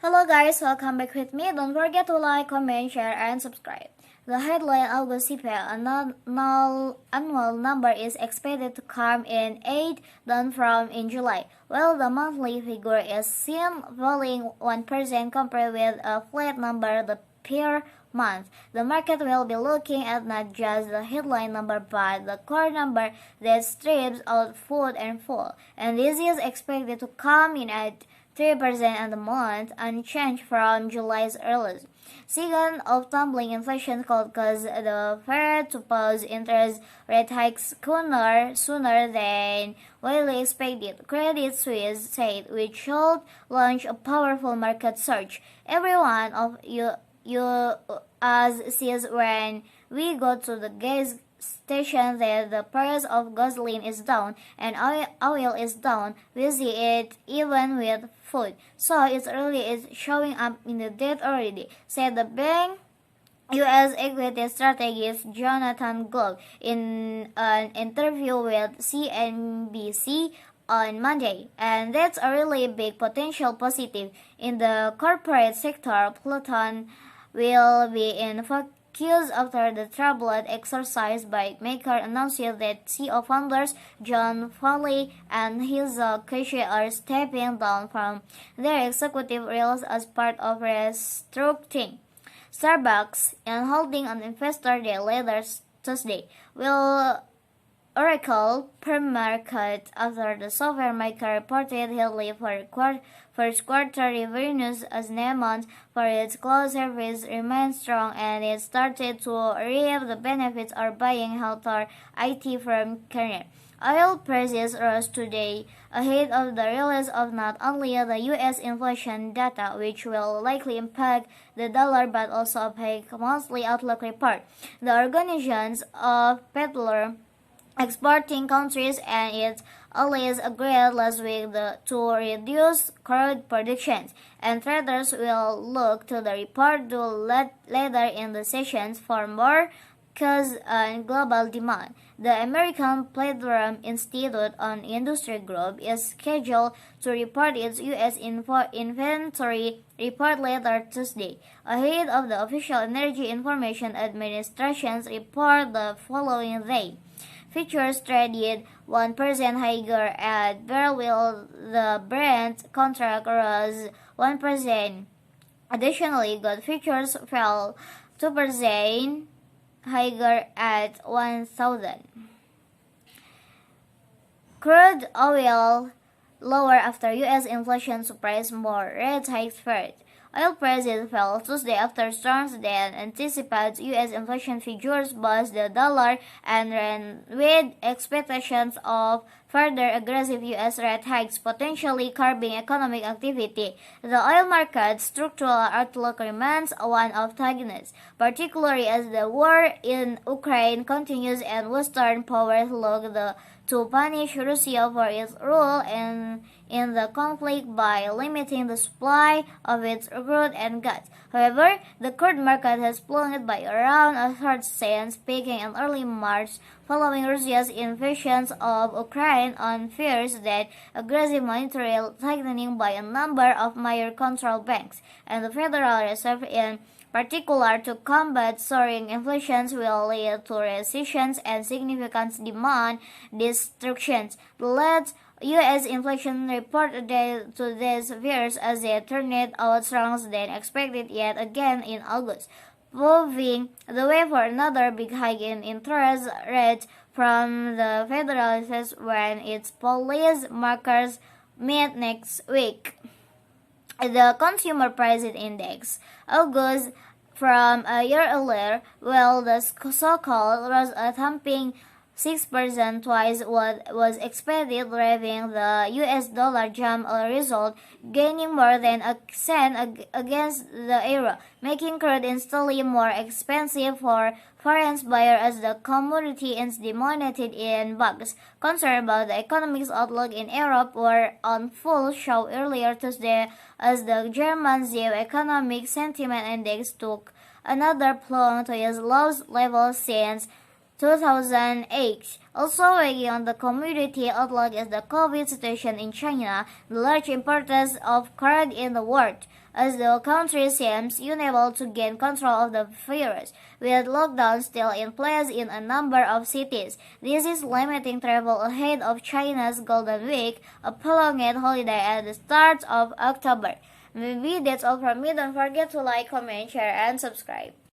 Hello guys, welcome back with me. Don't forget to like, comment, share, and subscribe. The headline August CPI annual number is expected to come in 8 down from in July, while the monthly figure is seen falling 1% compared with a flat number the prior month. The market will be looking at not just the headline number but the core number that strips out food and fuel, and this is expected to come in at 3% on the month, unchanged from July's earlies. Second of tumbling inflation could cause the Fed to pause interest rate hikes sooner than widely expected, Credit Suisse said, which should launch a powerful market surge. Every one of you as sees when we go to the gas station that the price of gasoline is down and oil is down. We see it even with food. So it's really is showing up in the data already, said the bank U.S. equity strategist Jonathan Gold in an interview with CNBC on Monday, and that's a really big potential positive. In the corporate sector, Pluton will be in focus after the troubled exercise by Maker announced that CEO founders John Foley and his Casey are stepping down from their executive roles as part of restructuring. Starbucks, in holding an investor day later Tuesday, will Oracle pre-market after the software maker reported heavily for first quarter revenues as demand for its cloud service remained strong and it started to reap the benefits of buying healthcare IT firm Kern. Oil prices rose today ahead of the release of not only the U.S. inflation data, which will likely impact the dollar, but also a peak monthly outlook report. The Organizations of Petroleum Exporting countries and its allies agreed last week to reduce crude productions, and traders will look to the report later in the sessions for more cues on global demand. The American Petroleum Institute on Industry Group is scheduled to report its U.S. inventory report later Tuesday, ahead of the official Energy Information Administration's report the following day. Futures traded 1% higher at barrel while the Brent contract rose 1%. Additionally, gold futures fell 2% higher at 1,000. Crude oil lower after U.S. inflation surprised more rate hikes first. Oil prices fell Tuesday after storms that anticipated U.S. inflation figures boosted the dollar and ran with expectations of further aggressive U.S. rate hikes potentially curbing economic activity. The oil market's structural outlook remains one of tightness, particularly as the war in Ukraine continues and Western powers look to punish Russia for its role in the conflict by limiting the supply of its crude and gas. However, the crude market has plunged by around a third since peaking in early March following Russia's invasion of Ukraine on fears that aggressive monetary tightening by a number of major central banks and the Federal Reserve in particular to combat soaring inflation will lead to recessions and significant demand destruction. The latest U.S. inflation report to these fears as it turned out stronger than expected yet again in August, paving the way for another big hike in interest rates from the Federal Reserve when its policy makers meet next week. The Consumer Price Index, August from a year earlier, while the so-called rose a thumping 6%, twice what was expected, driving the U.S. dollar jump a result, gaining more than a cent against the euro, making crude instantly more expensive for foreign buyers as the commodity is denominated in bucks. Concerns about the economic outlook in Europe were on full show earlier Tuesday as the German ZEW Economic Sentiment Index took another plunge to its lowest level since 2008. Also weighing on the commodity outlook is the COVID situation in China, the large importance of corn in the world, as the country seems unable to gain control of the virus, with lockdowns still in place in a number of cities. This is limiting travel ahead of China's Golden Week, a prolonged holiday at the start of October. Maybe that's all from me. Don't forget to like, comment, share, and subscribe.